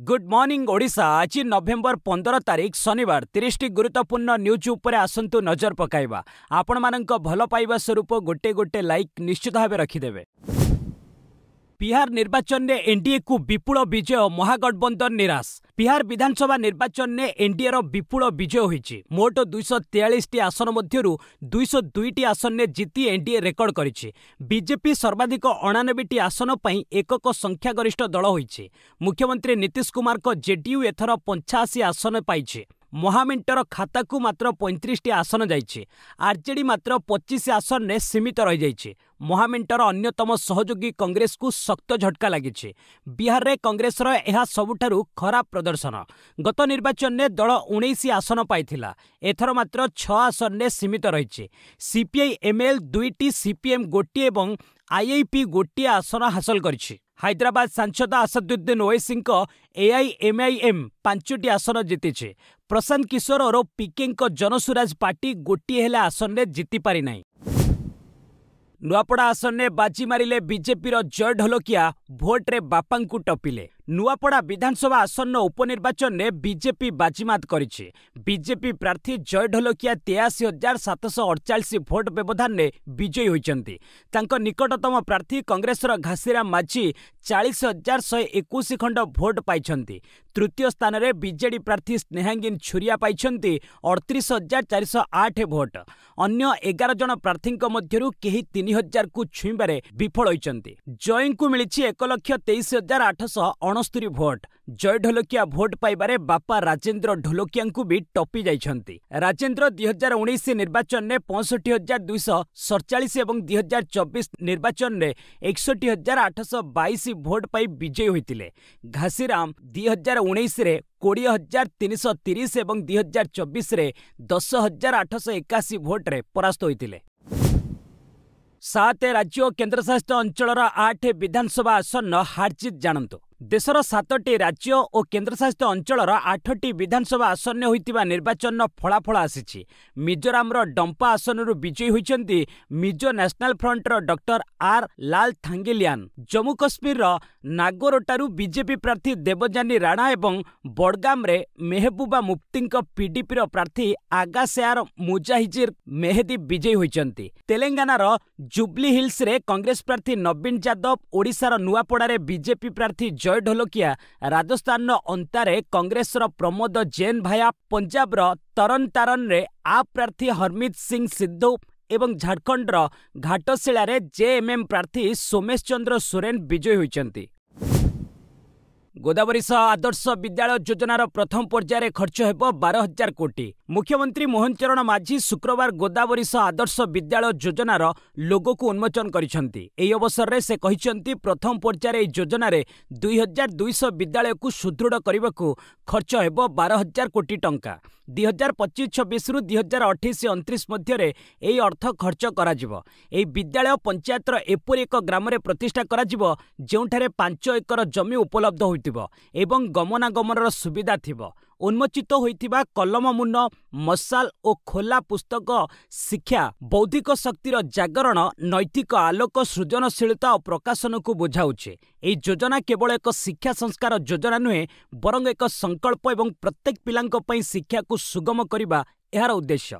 Good morning Odisha. आज नवेम्बर 15 तारीख शनिवार 30 गुरुत्वपूर्ण न्यूज उपरे आसंतु नजर पकाइबा। आपण मानक भल पाइबा स्वरूप गोटे गोटे लाइक निश्चित भाव रखिदेवे। बिहार निर्वाचन में एनडीए को विपुल विजय, महागठबंधन निराश। बिहार विधानसभा निर्वाचन में एनडीए रो विपुल विजय होईछि। मोट 243 आसन मध्यरु 202 आसन ने जीती एनडीए रेकर्ड करिछि। बीजेपी सर्वाधिक 89 आसन पई एकक संख्यागरिष्ठ दल होईछि। मुख्यमंत्री नीतीश कुमार को जेडीयू एथर 85 आसन पाइछि। महामेंटर खाता को मात्र 35 आसन जाइछि। आरजेडी मात्र 25 आसन ने सीमित रही जाइछि। महामेंटर अन्यतम सहयोगी कांग्रेस को शक्त झटका लगी। बिहार में कांग्रेस यह सबुठारु खराब प्रदर्शन। गत निर्वाचन में दल 19 आसन पाइथिला, एथर मात्र 6 आसन ने सीमित रही। सीपीआई एमएल 2टी, सीपीएम गोटे और आईआईपी गोटे आसन हासिल करिछि। हैदराबाद सांसद असदुद्दीन ओवैसी एआईएमआईएम 5टी आसन जीति। प्रशांत किशोर और पीके जनसुराज पार्टी गोटे हेले आसन ने जीति पारि नाही। नुआपड़ा आसन ने बाजी मारिले बीजेपी रो जय ढोलकिया, भोट्रे बापा को टपिले। नुआपड़ा विधानसभा आसन उपनिर्वाचन ने बीजेपी बाजीमात करिछि। बीजेपी प्रार्थी जय ढोलकिया 83,748 भोट व्यवधान ने विजयी होइचंती। तांको निकटतम प्रार्थी कांग्रेस घासीराम माझी 40,121 खंड भोट पाइछंती। तृतीय स्थान में बीजेडी प्रार्थी स्नेहांगिन छुरिया पाइछंती 38,408 भोट। अन्य 11 जन प्रार्थी मध्यरु केही 3,000 को छुईबारे विफल होइचंती। जय को मिलिछि 1,23,869 भोट। जय ढोलकिया भोट पाइबारे बापा राजेंद्र ढोलकिया को भी टपी जाइछंती। राजेंद्र 2019 निर्वाचन में 65,247 और 2024 निर्वाचन में 61,822 भोट पाई विजयी होइतिले। घासीराम 2019 रे 20,330 और 2024 रे 10,881 भोट रे परास्त होइतिले। 7 राज्य और केन्द्रशासित अंचल 8 विधानसभा आसन हारजित जानतु। देशर 7टी राज्य और केन्द्रशासित अंचल 8टी विधानसभा आसन होइतिबा निर्वाचन फलाफल आसीछि। मिजोराम डंपा आसन विजयी होइचंती Mizo national front doctor R Lalthangliana. Jammu Kashmir नागोरोटारू बीजेपी प्रार्थी देवजानी राणा एवं बडगाम रे मेहबूबा मुफ्ती पीडीपी प्रार्थी आगासेयार मुजाहिजिर मेहदी विजयी होइचंती। तेलंगानार जुबली हिल्स रे कांग्रेस प्रार्थी नवीन यादव, ओडिशार नुआपड़ा रे बीजेपी प्रार्थी जय ढोलकिया, राजस्थान अंतारे कांग्रेस प्रमोद जैन भाया, पंजाब तरन तारन रे आप प्रार्थी हरमीत सिंह सिद्धू एवं झारखंड घाटशिला रे जेएमएम प्रार्थी सोमेश चंद्र सोरेन विजयी होइचंती। गोदावरी आदर्श विद्यालय योजनार प्रथम पर्यायर खर्च हेब 12,000 कोटी। मुख्यमंत्री मोहन चरण माझी शुक्रवार गोदावरी आदर्श विद्यालय योजनार लोगो को उन्मोचन करिसेंती। एही अवसर में से कहिसेंती प्रथम पर्यायर एही योजना रे 2,200 विद्यालय को सुदृढ़ करने को खर्च हेब 12,000 कोटी टंका। 2025-26 रु 2028-29 मध्य एही अर्थ खर्च करा जिवो। एही विद्यालय पंचायतर एपरि एक ग्राम रे प्रतिष्ठा करा जिवो जेउठारे 5 एकर जमी उपलब्ध होइतिबो एवं गमनागमनर सुविधा थिबो। उन्मोचित होइतिबा कलम मुन्न, मसाल और खोला पुस्तक शिक्षा बौद्धिक शक्तिर जागरण, नैतिक आलोक, सृजनशीलता और प्रकाशन को बुझाउछे। एही योजना केवल एक शिक्षा संस्कार योजना नुहे, बरंग एक संकल्प एवं प्रत्येक पिलांक पई शिक्षा को सुगम करिबा एहार उद्देश्य।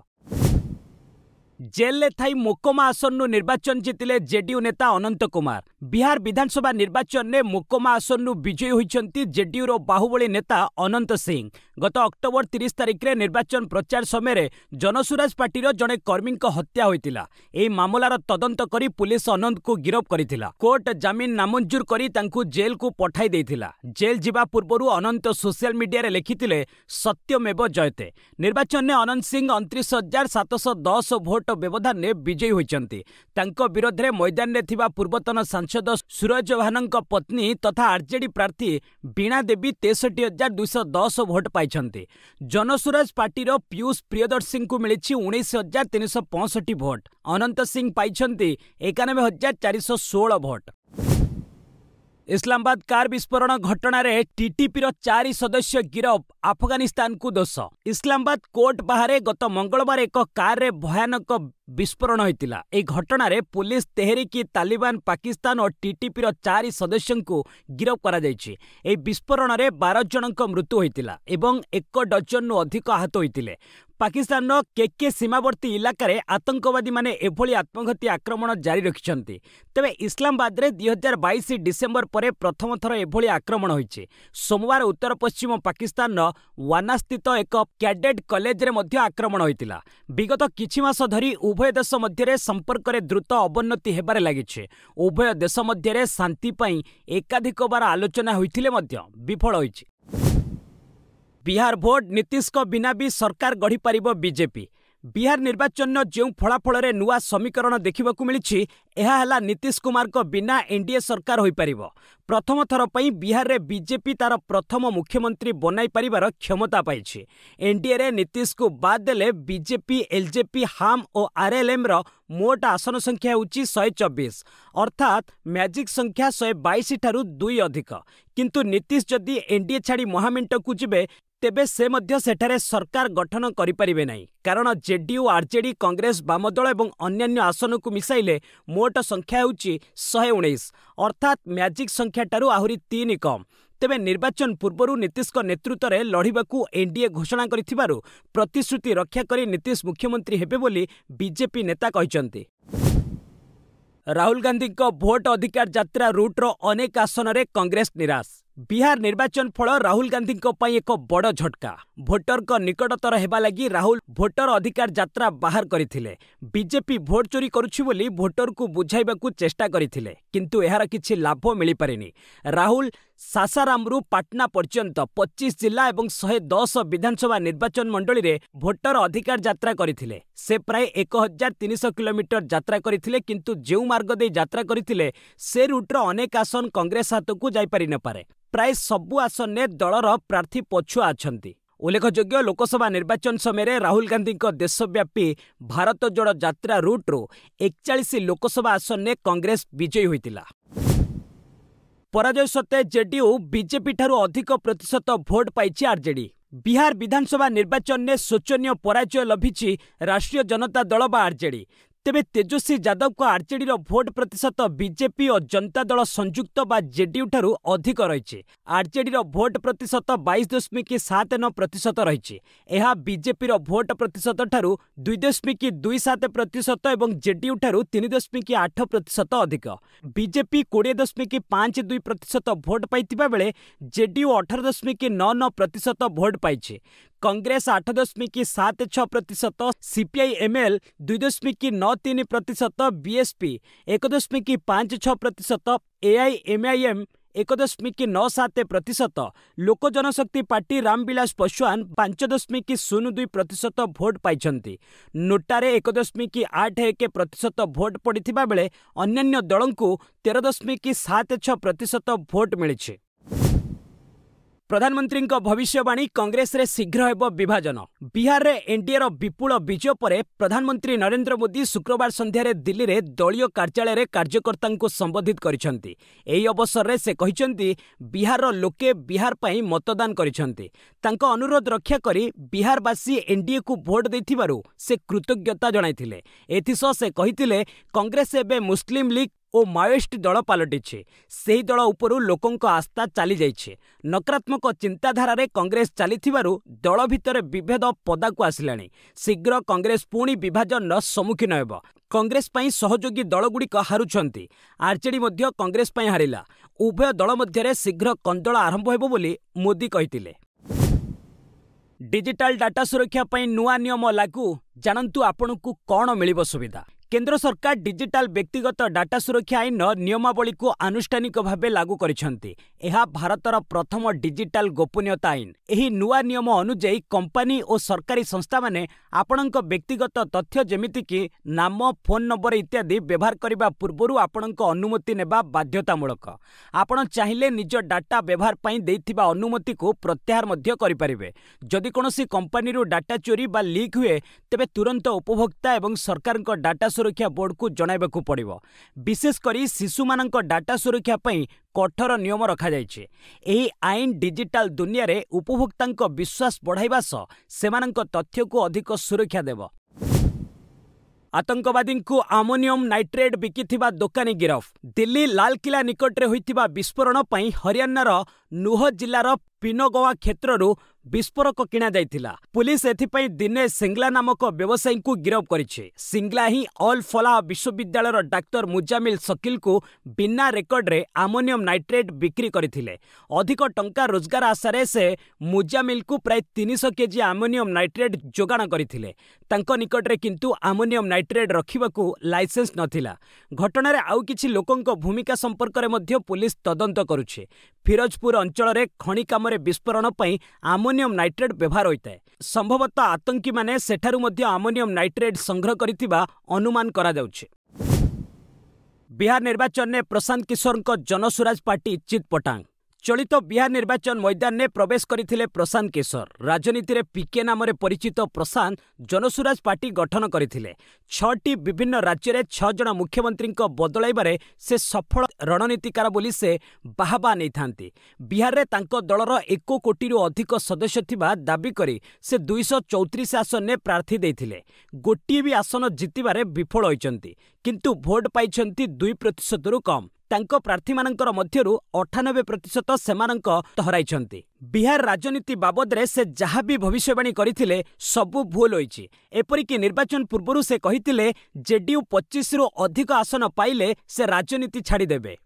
जेल थाई मोकोमा आसन निर्वाचन जीतिले जेडीयू नेता अनंत कुमार। बिहार विधानसभा निर्वाचन में मोकोमा आसन विजयी होइचंती जेडीयू बाहुबली नेता अनंत सिंह। गत अक्टोबर 30 तारिख रे निर्वाचन प्रचार समय जनसुराज पार्टी जड़े कर्मी हत्या होइतिला। एही मामलार तदंत करी पुलिस अनंत को गिरफ करिथिला। कोर्ट जमीन नामंजूर करी तांकु जेल को पठाई देइथिला। जेल जिबा पूर्वरु अनंत सोशल मीडिया रे लिखिथिले सत्यमेव जयते। निर्वाचन में अनंत सिंह 29,710 भोट व्यवधान ने विजयी होइचंती। तांको विरोध रे मैदान रे थिबा पूर्वतन सांसद सूरज भानंक पत्नी तथा आरजेडी प्रार्थी बीणा देवी 63,210 भोट पाइछंती। जनसुराज पार्टी पीयूष प्रियदर्शी को मिलिछि 19,365 vote. Anant Singh पाइछंती 91,416 vote. Islamabad car विस्फोरण घटना रे टीटीपी 4 सदस्य गिरफ, अफगानिस्तान को दोष। इस्लामाबाद कोर्ट बाहर गत मंगलवार एक कार रे भयानक विस्फोरण होइतिला। ए घटनारे पुलिस तेहरीकी तालिबान पाकिस्तान और टीटीपी 4 सदस्यों को गिरफ करा जायछि। ए विस्फोरण रे 12 जनक मृत्यु होइतिला एवं 1 डजन अधिक आहत होइतिले। पाकिस्तान केके सीमावर्ती इलाकार आतंकवादी माने एभली आत्मघाती आक्रमण जारी रखिछन्ति। तेबे इस्लामाबाद रे 2022 डिसेम्बर परे प्रथम थर एभली आक्रमण होइछि। सोमवार उत्तर पश्चिम पाकिस्तान वाना स्थित एक कैडेट कॉलेज रे मध्य आक्रमण होइतिला। विगत किछि मास धरी उभय देश मध्य संपर्क रे द्रुत अवनति हेबारे लागिछि। उभय देश मध्य शांति पई एकाधिक बार आलोचना होइतिले मध्य विफल होइछि। बिहार भोट नीतीश को बिना भी सरकार गढ़ी पारिबो बीजेपी। बिहार निर्वाचन जो फलाफल नुआ समीकरण देखा मिली नीतीश कुमार को बिना एनडीए सरकार हो पारिबो। प्रथम थर पई बिहार रे बीजेपी तार प्रथम मुख्यमंत्री बनाई पारिबार क्षमता पाइछि। एनडीए रे नीतीश को बाद देले बीजेपी एलजेपी हाम और आरएलएम रो मोट आसन संख्या होची 124 अर्थात मैजिक संख्या 122 ठारू 2 अधिक। किंतु नीतीश जदि एनडीए छाड़ी महामेंट को जिबे तेबे से मध्य सेठारे सरकार गठन करि परिबे नाही, कारण जेडीयू आरजेडी कांग्रेस वामदल एवं अन्यान्य आसन को मिसाइले मोट संख्या होची 119 अर्थात मैजिक संख्या ठारू आहुरी 3 कम। तेबे निर्वाचन पूर्व नीतीश नेतृत्व में लड़ाकू एनडीए घोषणा करिथिबारु प्रतिश्रुति रक्षा करी नीतीश मुख्यमंत्री हेबे बोली बीजेपी नेता कहिसंती। राहुल गांधी को भोट अधिकार यात्रा रूट रो अनेक आसन में कांग्रेस निराश। बिहार निर्वाचन फल राहुल गांधी एक बड़ झटका। भोटर को निकटतर हेबा लगी राहुल भोटर अधिकार यात्रा बाहर करथिले। बीजेपी भोट चोरी करुछि बोली भोटर को बुझाइबाकू चेष्टा करथिले, किंतु एहार किछि लाभ मिली पारिनी। राहुल सासारामरू पाटना पर्यंत 25 जिला एवं 110 विधानसभा निर्वाचन मंडली रे भोटर अधिकार यात्रा करथिले। से प्राय 1300 किलोमीटर यात्रा करथिले, किंतु जेउ मार्ग दे यात्रा करथिले से रूट रो अनेक आसन कांग्रेस हाथ को जाई पारि न पारे। प्राय सबु आसन ने दलर प्रार्थी पछुआ अछंती। उल्लेखयोग्य लोकसभा निर्वाचन समय राहुल गांधी देशव्यापी भारत जोड़ यात्रा रूट रो 41 लोकसभा आसन ने कांग्रेस विजयी होइतिला। पराजय सत्वे जेडीयू बीजेपी ठारू अधिक प्रतिशत भोट पाइछि आरजेडी। बिहार विधानसभा निर्वाचन में शोचनीय पराजय लभिछि राष्ट्रीय जनता दल बा आरजेडी। तेबे तेजस्वी यादव को आरजेडी रो भोट प्रतिशत बीजेपी और जनता दल संयुक्त बा जेडीयू ठारू अधिक रही। आरजेडी रो भोट प्रतिशत 22.79% रही। यह बीजेपी रो भोट प्रतिशत ठारू 2.27% एवं जेडीयू ठारू 3.8% अधिक। बीजेपी 20.52% भोट पाइतिबा बेले जेडीयू 18.99% भोट पाइछि। Congress 8.76%, CPI ML 2.93%, BSP 1.56%, AIMIM 1.97%, Lok Janshakti Party Ramvilas Paswan 5.02% भोट पाइछंती। नोटारे 1.81% भोट पड़िथिबा बेले अन्यान्य दलंकु 13.76% भोट मिलिछि। प्रधानमंत्री भविष्यवाणी कांग्रेस रे शीघ्र हेबो विभाजन। बिहार रे एनडीए रो विपुल विजय परे प्रधानमंत्री नरेंद्र मोदी शुक्रवार संध्यारे दिल्ली रे दलीय कार्यालय रे कार्यकर्ता को संबोधित करिसंती। एही अवसर रे से कहिसंती बिहार रो लोके बिहार पई मतदान करिसंती। तांको अनुरोध रक्षा करी बिहारवासी एनडीए को भोट दैथिबारु से कृतज्ञता जणाइथिले। एथिसो से कहिथिले कांग्रेस एबे मुस्लिम लीग ओ माओइस्ट दल पलटिछि। सेही दल उपरु लोकंक आस्था चली जाइछि। नकारात्मक चिंताधारा रे कांग्रेस चलिथिबारु दल भितर विभेद पदाकू आसिलाणी। शीघ्र कांग्रेस पुणी विभाजन सम्मुखीन हेब। कांग्रेस पई सहयोगी दलगुड़िक हारुछंती। आरजेडी मध्य कांग्रेस पई हारिला। उभय दल मध्यरे शीघ्र कंदल आरंभ हेबो बोली मोदी कहिथिले। डिजिटल डाटा सुरक्षा पई नुआ नियम लागू, जानंतु आपनकु कोन मिलिबो सुविधा। केंद्र सरकार डिजिटल व्यक्तिगत डाटा सुरक्षा आईन नियमावली को आनुष्ठानिक भाव लागू करिसेंती। एहा भारतर प्रथम डिजिटल गोपनीयता आईन। एही नुआ नियम अनुଯାयी कंपनी और सरकारी संस्था माने आपणक व्यक्तिगत तथ्य जेमिति कि नाम, फोन नंबर इत्यादि व्यवहार करबा पूर्वरु आपणक अनुमति नेबा बाध्यतामूलक। आपण चाहिले निज डाटा व्यवहार पई देइथिबा अनुमति को प्रत्याहार मध्य करि परिबे। जदि कोनोसी कंपनी रो डाटा चोरी बा लीक हुए तेबे तुरंत उपभोक्ता एवं सरकारक डाटा सुरक्षा बोर्ड को जणाइबाकू पड़िबो। विशेष करी शिशु मानक डाटा सुरक्षा पई कठोर नियम रखा जाइछे। एही आईन डिजिटल दुनिया रे उपभोक्तांक विश्वास बढ़ाइबा सह सेमानक तथ्य को अधिक सुरक्षा देबो। आतंकवादी को आमोनियम नाइट्रेट बिकिथिबा दोकानी गिरफ। दिल्ली लालकिला निकटरे होइथिबा विस्फोरण पई हरियाणार नुह जिल्लार पिनगवा क्षेत्ररू विस्फोरक किणा जाइथिला। पुलिस एथिपई दिनेश सिंगला नामक व्यवसायी को गिरफ करिछि। सिंगला ही ऑल फलाह विश्वविद्यालयर डाक्टर मुजामिल शकील को बिना रेकर्ड रे आमोनियम नाइट्रेट बिक्री करथिले। अधिक टंका रोजगार आशारे से मुजामिल को प्राय 300 केजी आमोनियम नाइट्रेट जोगाण करथिले। तांको निकटरे किंतु आमोनियम नाइट्रेट रखिबाकू लाइसेंस नथिला। घटना रे आउ किछि लोकंक भूमिका संपर्क रे मध्य पुलिस तदंत करुछि। फिरोजपुर अंचल रे खणी कामरे विस्फोरण पई आमोनियम नाइट्रेट व्यवहार होता है। संभवतः आतंकी माने सेठारु मध्य आमोनियम नाइट्रेट संग्रह करिथिबा अनुमान करा जाउछि। बिहार निर्वाचन में प्रशांत किशोर जनसुराज पार्टी चितपटांग। चलित बिहार निर्वाचन मैदान में प्रवेश करथिले प्रशांत किशोर। राजनीति रे पीके नाम परिचित प्रशांत जनसुराज पार्टी गठन करथिले। 6टी विभिन्न राज्य में 6 जन मुख्यमंत्री बदलाइबारे से सफल रणनीतिकार बोली से बाहाबा नहीं थांती। बिहार रे तांको दलर 1 कोटी अधिक सदस्य थिबा दाबी करी से 234 आसन ने प्रार्थी देथिले। गोटिए भी आसन जितिबारे विफल होइचंती, किंतु भोट पाइछंती 2% रु कम। तांको प्रार्थी मानकर मध्यरु 98% सेमानंक हराइछंती। बिहार राजनीति बाबद रे से जहाँ भी भविष्यवाणी करथिले सबु भूल होइछि। एपरिक निर्वाचन पूर्वरु से कहिथिले जेडीयू 25 रु अधिक आसन पाइले से राजनीति छाड़ी देबे।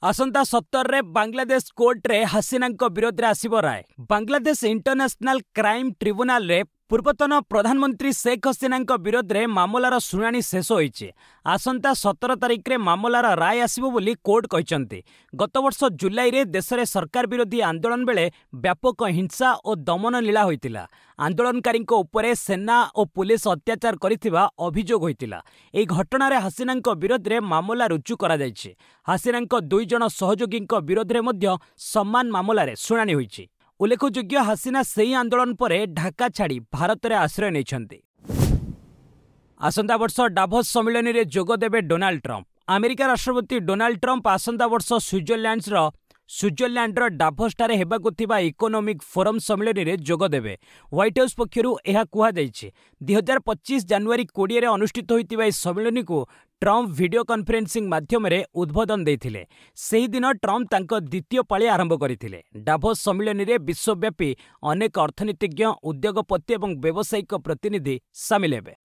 आसंता 17 रे बांग्लादेश कोर्ट रे हसीनांक विरोध रे आसिबो राय। बांग्लादेश इंटरनेशनल क्राइम ट्रिब्यूनल रे पूर्वतन प्रधानमंत्री शेख हसीनांक विरोध रे मामलार शुणाणी शेष होइछि। आसंता 17 तारिख रे मामलार राय आसिबो बोली कोर्ट कहिसंती। गत वर्ष जुलाई रे देश रे सरकार विरोधी आंदोलन बेले व्यापक हिंसा और दमन लीला होइतिला। आंदोलनकारी उपरे सेना और पुलिस अत्याचार करिथिबा अभियोग होइतिला। एई घटना रे हसीनांक विरोध रे मामला रुजु करा जायछि। हसीनांक 2 जन सहयोगी विरोध रे मध्य समान मामला रे शुणाणी होइछि। उल्लेखयोग्य हसीना सेही आंदोलन परे ढाका छाड़ी भारत में आश्रय नेइछंती। आसंता वर्ष डाभोस सम्मेलन में जोग देबे डोनाल्ड ट्रंप। अमेरिका राष्ट्रपति डोनाल्ड ट्रंप आसंता वर्ष स्विट्जरलैंडर डाभोसठारे हेबाकु थिबा इकोनॉमिक फोरम सम्मेलन में जोग देबे। व्हाइट हाउस पक्षरु एहा कुहा जायछि। 2025 जनवरी 20 रे अनुष्ठित होइतिबा ए सम्मेलन को ट्रंप वीडियो कॉन्फ्रेंसिंग माध्यम रे उद्बोधन देथिले। सेही दिन ट्रंप तांको द्वितीय पाଳି आरंभ करथिले। डाभोस सम्मेलन रे विश्वव्यापी अनेक अर्थनीतिज्ञ, उद्योगपति और व्यावसायिक प्रतिनिधि शामिल हेबे।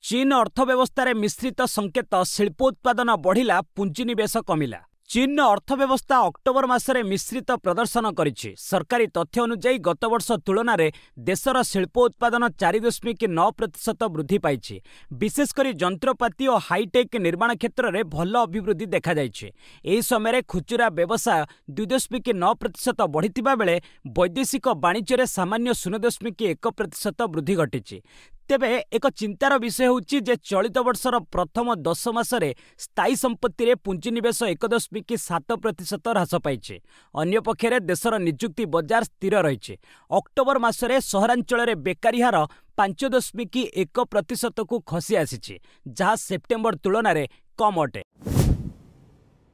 चीन अर्थव्यवस्था रे मिश्रित संकेत। शिल्पोत्पादन बढ़िला, पुंजीनिवेश कमिला। चीन अर्थव्यवस्था अक्टोबर मासरे मिश्रित प्रदर्शन करिछि। सरकारी तथ्य अनुसार गत वर्ष तुलन में देशर शिल्पोत्पादन 4.9% वृद्धि पाइछि। विशेषकर जंत्रपाति और हाईटेक निर्माण क्षेत्र में भल अभिवृद्धि देखा जाइछि। एही समय खुचुरा व्यवसाय 2.9% बढ़िथिबा बेले वैदेशिक वाणिज्य सामान्य 0.1% वृद्धि घटिछि। तेबे एक चिंतार विषय होउछि जे चलित वर्षर प्रथम 10 मासरे स्थायी संपत्ति रे पुंजीनिवेश 1.7% ह्रास पाइछि। अन्य पक्षरे देशर निजुक्ति बाजार स्थिर रहिछि। अक्टोबर मासरे सहरांचल रे बेकारी हार 5.1% को खसी आसिछि, जहाँ सेप्टेम्बर तुलन में कम अटे।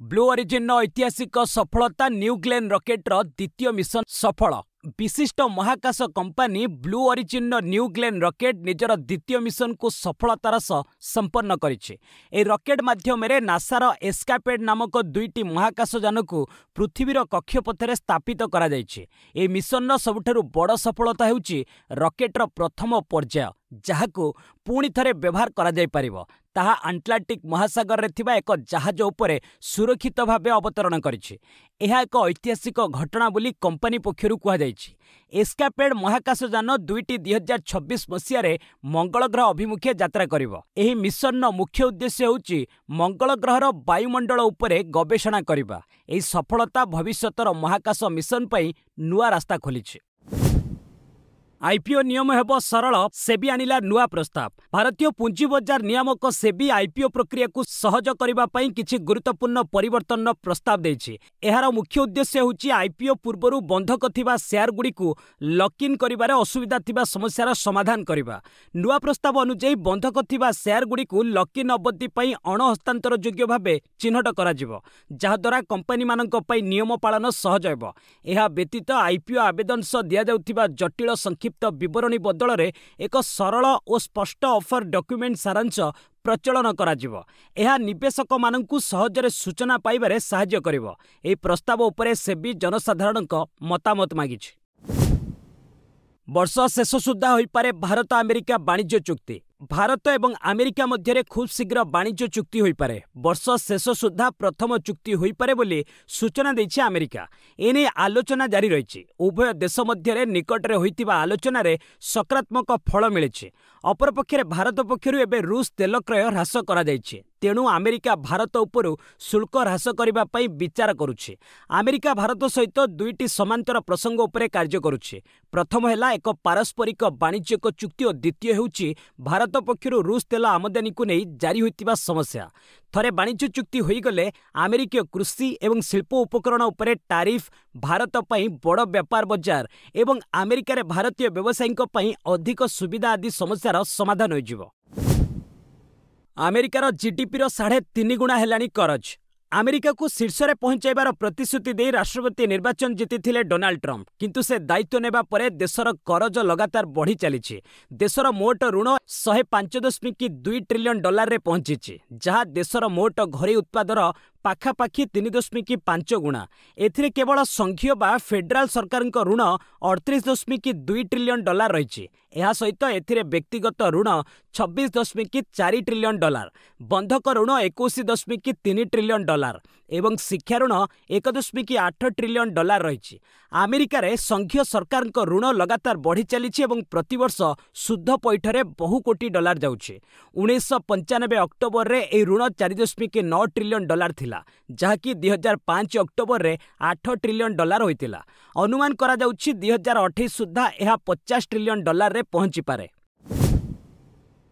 ब्लू ओरिजिन ऐतिहासिक सफलता। न्यू ग्लेन रॉकेटर द्वितीय मिशन सफल। विशिष्ट महाकाश company Blue Origin New Glenn rocket निजर द्वितीय मिशन को सफलतार सह संपन्न करिछि। ए रॉकेट माध्यम रे नासार एस्कापेड नामक 2टी महाकाशयान को पृथ्वीर कक्षपथरे स्थापित करा जाइछि। ए मिशन सबुठारु बड़ सफलता हेउछि रॉकेटर प्रथम पर्याय, जहाको पुणी थरे व्यवहार करा जाय परिबो। ताहा आंटलार्कटिक महासागर रे थिबा एक जहाज उपरे सुरक्षित भावे अवतरण करिछि। एहा एक ऐतिहासिक घटना बोली कंपनी पक्षरु कुहा जाइछि। एस्कापेड महाकाशयान 2टी 2026 मसीह रे मंगल ग्रह अभिमुखे यात्रा करिबो। एही मिशन मुख्य उद्देश्य होउछि मंगल ग्रहर वायुमंडल उपरे गवेषणा करिबा। एही सफलता भविष्यतर महाकाश मिशन पई नुआ रास्ता खोलिछि। आईपीओ नियम हेबो सरल। सेबी आनिला नुआ प्रस्ताव। भारतीय पुंजी बजार नियामक सेबी आईपीओ प्रक्रिया को सहज करबा पई किछि गुरुत्वपूर्ण परिवर्तन प्रस्ताव देछि। एहार मुख्य उद्देश्य होछि आईपीओ पूर्वरु बंधक थिबा शेयर गुडी को लॉक इन करिबारे असुविधा थिबा समस्यार समाधान करिबा। नुआ प्रस्ताव अनुसार बंधक थिबा शेयर गुडी को लॉक इन अवधि पई अण हस्तांतर योग्य भाबे चिन्हट करा जिवो, जहा द्वारा कंपनी मानक पई नियम पालन सहज हेबो। एहा व्यतीत आईपीओ आवेदन सह दिया जाउथिबा जटिल संख्या संक्षिप्त विवरणी बदल एक सरल और स्पष्ट ऑफर डॉक्यूमेंट सारांश प्रचलन कराजिवो। यह निवेशक माननकु सहजरे सूचना पाइबारे सहाय्य करिवो। एही प्रस्ताव उपरे सेबी जनसाधारणक मतामत मागिछि। वर्ष शेष सुधा होइपारे भारत अमेरिका वाणिज्य चुक्ति। भारत एवं अमेरिका मध्य खूब शीघ्र वाणिज्य चुक्ति होइपारे। वर्ष शेष सुधा प्रथम चुक्ति होइपारे बोली सूचना दैछि अमेरिका। एने आलोचना जारी रहिछि। उभय देश मध्य निकटरे होइतिबा आलोचना रे सकारात्मक फल मिलिछि। अपरपक्षे भारत पक्षरु एबे रूस तेल क्रय ह्रास करा जाइछि। तेणु अमेरिका भारत उपरु शुल्क ह्रास करिबा पई विचार करुछि। अमेरिका भारत सहित दुईटी समांतर प्रसंग उपरे कार्य करुछि। प्रथम हैला एक पारस्परिक वाणिज्यिक चुक्ति और द्वितीय हेउछि भारत पक्षरु रूस तेल आमदानी को नहीं जारी होइतिबा समस्या। थरे वाणिज्य चुक्ति होइगले अमेरिकीय कृषि एवं शिल्प उपकरण उपरे टारिफ भारत पई बड़ व्यापार बजार एवं अमेरिका रे भारतीय व्यवसायीक पई अधिक सुविधा आदि समस्यार समाधान होइजिवो। अमेरिकार जीडीपी 3.5 गुणा हेलानी करज। अमेरिका को शीर्ष में पहुंचाइबार प्रतिश्रुति दे राष्ट्रपति निर्वाचन जीति डोनाल्ड ट्रंप, किंतु से दायित्व नेबा परे देशर करज लगातार बढ़ी चली। देशर मोट ऋण 105.2 ट्रिलियन डॉलर रे पहुंची, जहां देशर मोट घरे उत्पादर पाखापाखि 3.5 गुणा। एथिरे केवल संघीय बा फेडराल सरकार ऋण 38.2 ट्रिलियन डॉलर रही। यह सहित एथिरे व्यक्तिगत ऋण 26.4 ट्रिलियन डॉलर, बंधक ऋण 21.3 ट्रिलियन डॉलर एवं शिक्षा ऋण 1.8 ट्रिलियन डॉलर रही। अमेरिका रे संघीय सरकार ऋण लगातार बढ़ी चली एवं प्रतिवर्ष शुद्ध पैठरे बहु कोटी डॉलर जाउछे। 1995 अक्टोबर रे ए ऋण 4.9 ट्रिलियन डॉलर थिला, जहाकि 2005 अक्टोबर रे 8 ट्रिलियन डॉलर होइतिला। अनुमान करा जाउछि 2028 सुद्धा यह 50 ट्रिलियन डॉलर रे पहुंची पारे।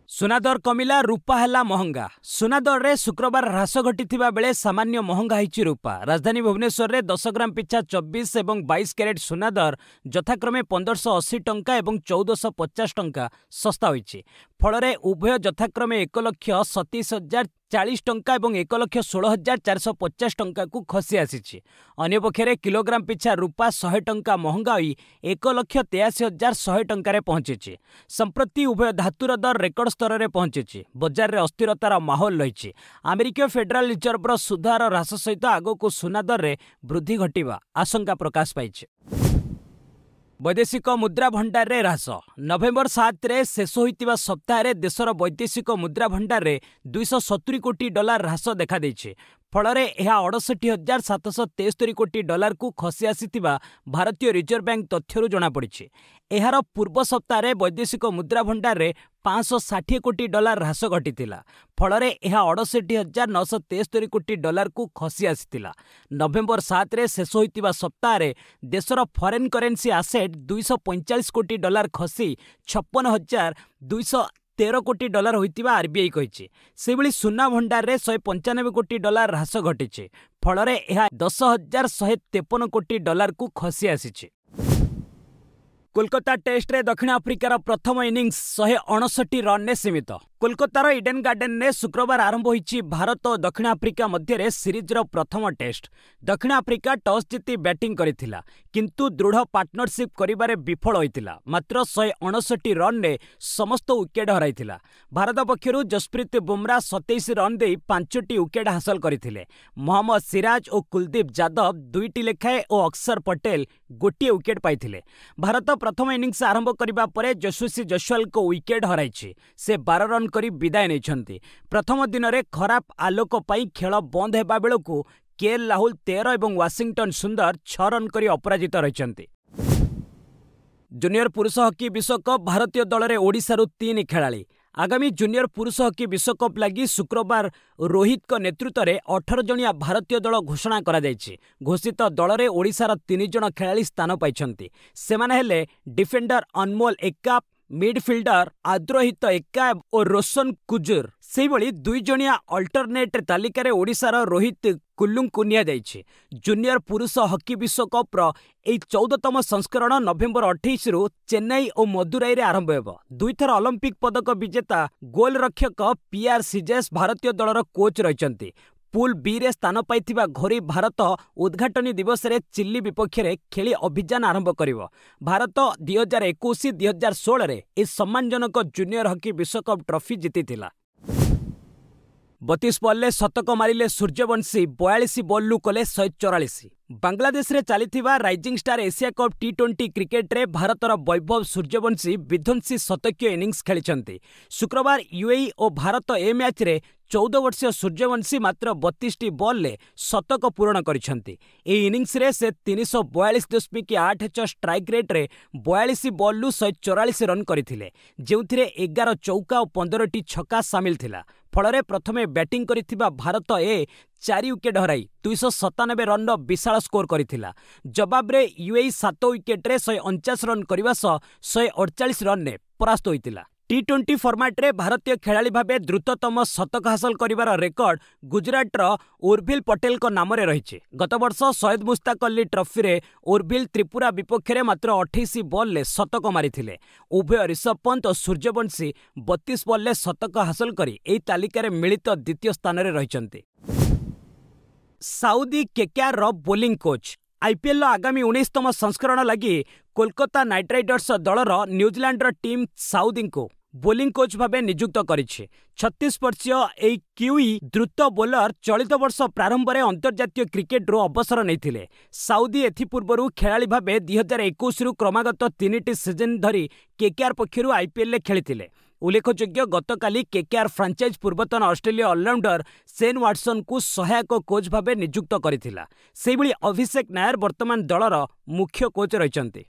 सुना दर कमिला, रूपा हैला महंगा। सुना दर रे शुक्रवार ह्रास घटिथिबा बेले सामान्य महंगा होइछि रूपा। राजधानी भुवनेश्वर रे 10 ग्राम पिछा 24 एवं 22 कैरेट सुना दर यथाक्रमे 1580 टंका एवं 1450 टंका सस्ता होइछि। फलरे उभय यथाक्रमे 1,27,040 टंका एवं 1,16,450 टंका को खसी आसीछि। अन्य पक्षरे किलोग्राम पिछा रूपा 100 टंका महंगा होई 1,83,100 टंका रे पहुंचिछि। संप्रति उभय धातुर दर रेकर्ड स्तर रे पहुंचिछि। बजार रे अस्थिरतार माहौल रहिछि। अमेरिकीय फेडराल रिजर्व सुधार ह्रास सहित आगको सुना दर रे वृद्धि घटिबा आशंका प्रकाश पाइछि। वैदेशिक मुद्रा भंडार रे ह्रास। नवेम्बर 7 रे शेष होइतिबा सप्ताह रे देशर वैदेशिक मुद्रा भंडार रे 270 कोटी डॉलर ह्रास देखा दैछि। फलरे यह 68,773 कोटी डॉलर को खसी आसीतिबा भारतीय रिजर्व बैंक तथ्यरु जना पड़िछि। एहार पूर्व सप्ताह रे वैदेशिक मुद्रा भंडार रे 560 कोटी डॉलर ह्रास घटितिला। फलरे यह 68,973 कोटी डॉलर को खसी आसीतिला। नवेम्बर 7 रे शेष होइतिबा सप्ताह रे देशर फॉरेन करेंसी एसेट 245 कोटी डॉलर खसी 56,213 कोटी डॉलर होइतिबा आरबीआई कहिछि। सेबळी सुना भंडार रे 195 कोटी डॉलर ह्रास घटिछि। फलरे यह 10,153 कोटी डॉलर को खसी आसीछि। कोलकाता टेस्ट रे दक्षिण आफ्रिकार प्रथम इनिंग्स 159 रन ने सीमित। कोलकातार इडेन गार्डन ने शुक्रवार आरंभ होइछि भारत और दक्षिण आफ्रिका मध्य सीरीजर प्रथम टेस्ट। दक्षिण आफ्रिका टॉस जीति बैटिंग करिथिला, किंतु दृढ़ पार्टनरशिप करिबारे विफल होइतिला। मात्र 159 रन ने समस्त विकेट हराइथिला। भारत पक्षरु जसप्रीत बुमरा 27 रन दे 5टी विकेट हासिल करथिले। मोहम्मद सिराज और कुलदीप यादव 2टी लेखाए और अक्षर पटेल गोटे विकेट पाइथिले। भारत प्रथम इनिंग्स आरंभ करिबा परे यशस्वी जयसवाल को विकेट हराइछि। से 12 रन करी विदाय नेछन्ति। प्रथम दिन रे खराब आलोक पई खेल बंद हेबा बेलकु केएल राहुल 13 एवं वाशिंगटन सुंदर 6 रन करी अपराजित रहिछन्ति। जूनियर पुरुष हॉकी विश्वकप भारतीय दल रे ओडिशारु 3 खेलाड़ी। आगामी जूनियर पुरुष हॉकी विश्वकप लगी शुक्रवार रोहित को नेतृत्व में 18 जणिया भारतीय दल घोषणा करा जायछि। घोषित दल में ओडिशार 3 जण खेलाड़ी स्थान पाइछन्ति। सेमाने हेले डिफेंडर अनमोल एक्का, मिडफिल्डर आद्रोहित एक्का और रोशन कुजुर। सेहिभଳି 2 जणिया अल्टरनेट तालिकार ओडिशार रोहित कुल्लू को निया जायछि। जूनियर पुरुष हॉकी विश्वकप रो एई 14तम संस्करण नवेम्बर 28 रु चेन्नई और मदुराई रे आरंभ हेबो। 2 थर ओलंपिक पदक विजेता गोलरक्षक पीआर सीजेस भारतीय दलर कोच रहिछन्ति। पूल बी रे स्थान पाइथिबा घोरी भारत उद्घाटनी दिवस रे चिल्ली विपक्ष रे खेली अभियान आरंभ करिवो। भारत 2021-2016 रे ए सम्मानजनक जूनियर हॉकी विश्वकप ट्रॉफी जीतिथिला। 32 बॉल शतक मारिले सूर्यवंशी 42 बॉल कले 144। बांग्लादेश रे चलीथिबा राइजिंग स्टार एशिया कप टी20 क्रिकेट रे भारतर वैभव सूर्यवंशी विध्वंसी शतकीय इनिंग्स खेलिछंती। शुक्रवार यूएई और भारत ए मैच रे 14 वर्षीय सूर्यवंशी मात्र 32 बॉल ले शतक पूरण करिछंती। ए इनिंग्स रे से 342.86 स्ट्राइक रेट रे 42 बॉल लु 144 रन करथिले, जेउथिरे 11 चौका और 15टी छक्का शामिल थिला। फलरे प्रथमे बैटिंग करिथिबा भारत 4 विकेट हराई 297 रन विशाल स्कोर करिथिला। जवाब रे यूएई 7 विकेट रे 149 रन करबा सह 148 रन ने परास्त होइतिला। टी20 फॉर्मेट रे भारतीय खेलाड़ी भाबे द्रुततम शतक हासिल करिवार रेकर्ड गुजरात रो उर्विल पटेल को नाम रे रहिছে। गत वर्ष सैयद मुश्ताक अली ट्रॉफी रे उर्विल त्रिपुरा विपक्ष रे मात्र 28 बॉल ले शतक मारिथिले। उभय ऋषभ पंत और सूर्यवंशी 32 बॉल ले शतक हासिल करी एई तालिका रे मिलित द्वितीय स्थान रे रहिचंती। साउदी केकेआर रो बोलिंग कोच आईपीएल आगामी 19तम संस्करण लगी कोलकाता नाइट राइडर्स दलर न्यूजीलैंड टीम साउदी को बोलिंग कोच भावे नियुक्त करिछि। 36 वर्षीय ए क्यूई द्रुत बोलर चलित वर्ष प्रारंभ में अंतर्जातीय क्रिकेट रो अवसर नहीं। साउदी एथिपूर्व खेलाड़ी भावे 2021 रु क्रमागत 3टी सीजन धरी केकेआर पक्षरु आईपीएल खेली। उल्लेखयोग्य गतकाली केकेआर फ्रांचाइज पूर्वतन ऑस्ट्रेलिया ऑलराउंडर शेन वाटसन को सहायक कोच भावे नियुक्त करिथिला। सेहिभଳି अभिषेक नायर वर्तमान दलर मुख्य कोच रहिचंती।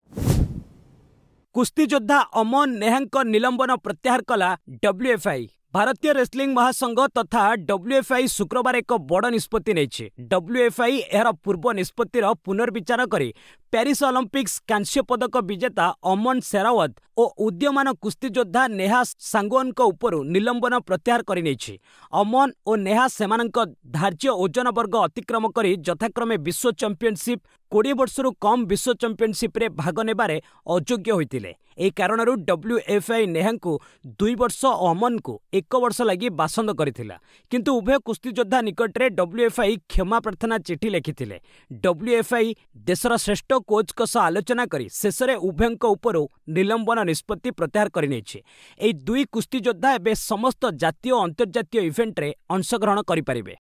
कुस्ती योद्धा अमन नेहांक निलंबन प्रत्याहार कला डब्ल्यूएफआई। भारतीय रेसलिंग महासंघ तथा डब्ल्यूएफआई शुक्रवार एक बड़ निष्पत्ति नेछि। डब्ल्यूएफआई एहर पूर्व निष्पत्तिर पुनर्विचार करी पेरिस ओलंपिक्स कांस्य पदक विजेता अमन शेरावत और उद्यमान कुस्ती योद्धा नेहा सांगोन उपरु निलंबन प्रत्याहार करि नेछि। अमन और नेहा सेमानक धार्य ओजन वर्ग अतिक्रम करी यथाक्रमे विश्व चैंपियनशिप 20 वर्षरु कम विश्व चैंपियनशिप रे भाग नेबारे अयोग्य होइतिले। ए कारणरू डब्ल्यूएफआई नेहांकु 2 वर्ष और अमन को 1 वर्ष लगी बासंद करिथिला, किंतु उभय कुस्ती योद्धा निकट रे डब्ल्यूएफआई क्षमा प्रार्थना चिठी लिखिथिले। डब्ल्यूएफआई देशर श्रेष्ठ कोच को आलोचना करी शेष में उभयंक उपरु निलंबन निष्पत्ति प्रत्याहार करिनेछि। एई 2 कुस्ती योद्धा एबे समस्त जातीय और अंतर्जातीय इवेंट रे अंशग्रहण करिपारिबे।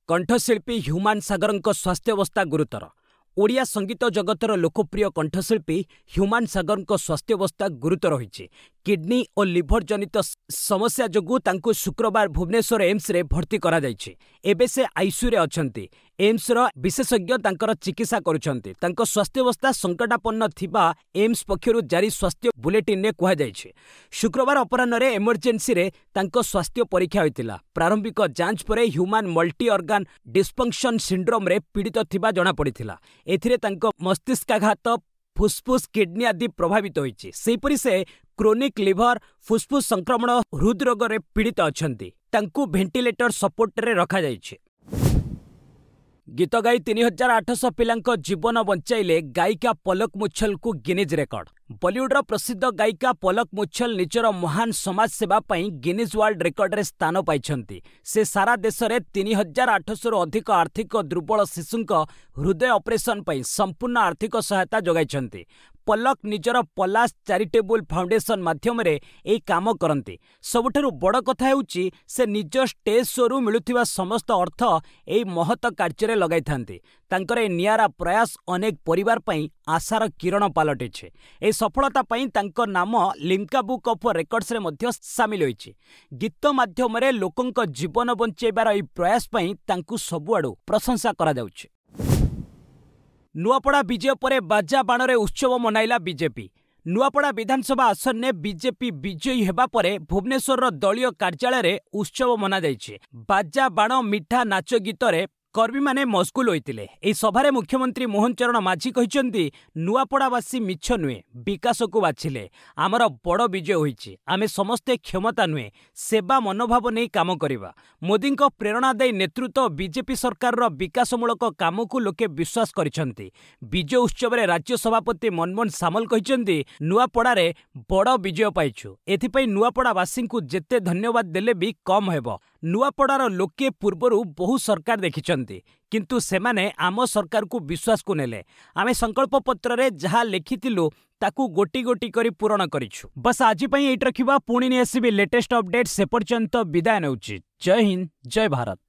कंठशिल्पी ह्यूमान सागरଙ୍କ स्वास्थ्यावस्था गुरुतर। ओडिया संगीत जगतर लोकप्रिय कंठशिल्पी ह्यूमान सागरଙ୍କ स्वास्थ्यावस्था गुरुतर होइछि। किडनी और लिभर जनित समस्या जोगु तांकु शुक्रवार भुवनेश्वर एम्स रे भर्ती करा जाइछि। एबे से आईसीयू रे अछंती। एम्स रो विशेषज्ञ तांकर चिकित्सा करुछंती। तांको स्वास्थ्यावस्था संकटापन्न थिबा एम्स पक्षरु जारी स्वास्थ्य बुलेटिन ने कुहा जाइछि। शुक्रवार अपराह्न रे इमरजेंसी रे तांको स्वास्थ्य परीक्षा होइतिला। प्रारंभिक जांच परे human multi organ dysfunction syndrome रे पीड़ित थिबा जणा पड़िथिला। एथिरे तांको मस्तिष्काघात फुसफुस किडनी आदि प्रभावित होइछि। सेहिपरि से क्रोनिक लिभर फुसफुस संक्रमण हृदरोग रे पीड़ित अछंती। तांकु वेंटिलेटर सपोर्ट रे रखा जाइछि। गीत गाई 3800 पिलांक जीवन बंचाइले गायिका पलक मुच्छल को गिनीज रेकर्ड। बॉलीवुड प्रसिद्ध गायिका पलक मुच्छल निजर महान समाज सेवा पई गिनीज वर्ल्ड रेकर्ड रे स्थान पाइछंती। से सारा देश रे 3800 रु अधिक आर्थिक दुर्बल शिशुंक हृदय ऑपरेशन पई संपूर्ण आर्थिक सहायता जोगाइछंती। पलक निजर पलाश चैरिटेबल फाउंडेशन माध्यम रे ए काम करंती। सबुठारु बड़ कथा हेउची से निज स्टेज शो रु मिलुथिबा समस्त अर्थ ए महत कार्य रे लगाई थांती। तांकर ए नियारा प्रयास अनेक परिवार पई आशार किरण पालटिछे। ए सफलता पई तांकर नाम लिम्का बुक ऑफ रेकॉर्ड्स रे मध्य शामिल होइछि। गीत माध्यम रे लोकंक जीवन बंचेबार ए प्रयास पई तांकु सबुआडू प्रशंसा करा जाउछि। नुआपड़ा विजय पर बाजा बाण रे उत्सव मनाइला बीजेपी। नुआपड़ा विधानसभा आसन ने बीजेपी विजयी हेबा परे भुवनेश्वर दलीय कार्यालय रे उत्सव मना जाइछि। बाजा बाण मिठा नाच गीत रे कर्मी माने मशगुल होइतिले। एई सभारे मुख्यमंत्री मोहन चरण माझी कहिसंती नुआपड़ावासी मिछ नुहे विकास को बाछिले। आमर बड़ विजय होइछि। आमे समस्ते क्षमता नुहे सेवा मनोभाव नै काम करिबा। मोदी प्रेरणादायी नेतृत्व बीजेपी सरकार रो विकासमूलक काम को लोके विश्वास करिसंती। विजय उत्सव रे राज्य सभापति मनमोहन सामल कहिसंती नुआपड़ा रे बड़ विजय पाइछु। एथिपई नुआपड़ावासी को जेते धन्यवाद देले भी कम हेबो। नुआपड़ार लोके पूर्वरु बहु सरकार देखिचंती किंतु सेमाने आम सरकार को विश्वास को नेले आमे संकल्प पत्र रे जहा लेखिथिलु ताकू गोटी गोटी करी पूरण करिछु। बस आज पई एट रखिबा पुणी ने आसीबे लेटेस्ट अपडेट से पर्यंत विदाय नउची। जय हिंद जय भारत।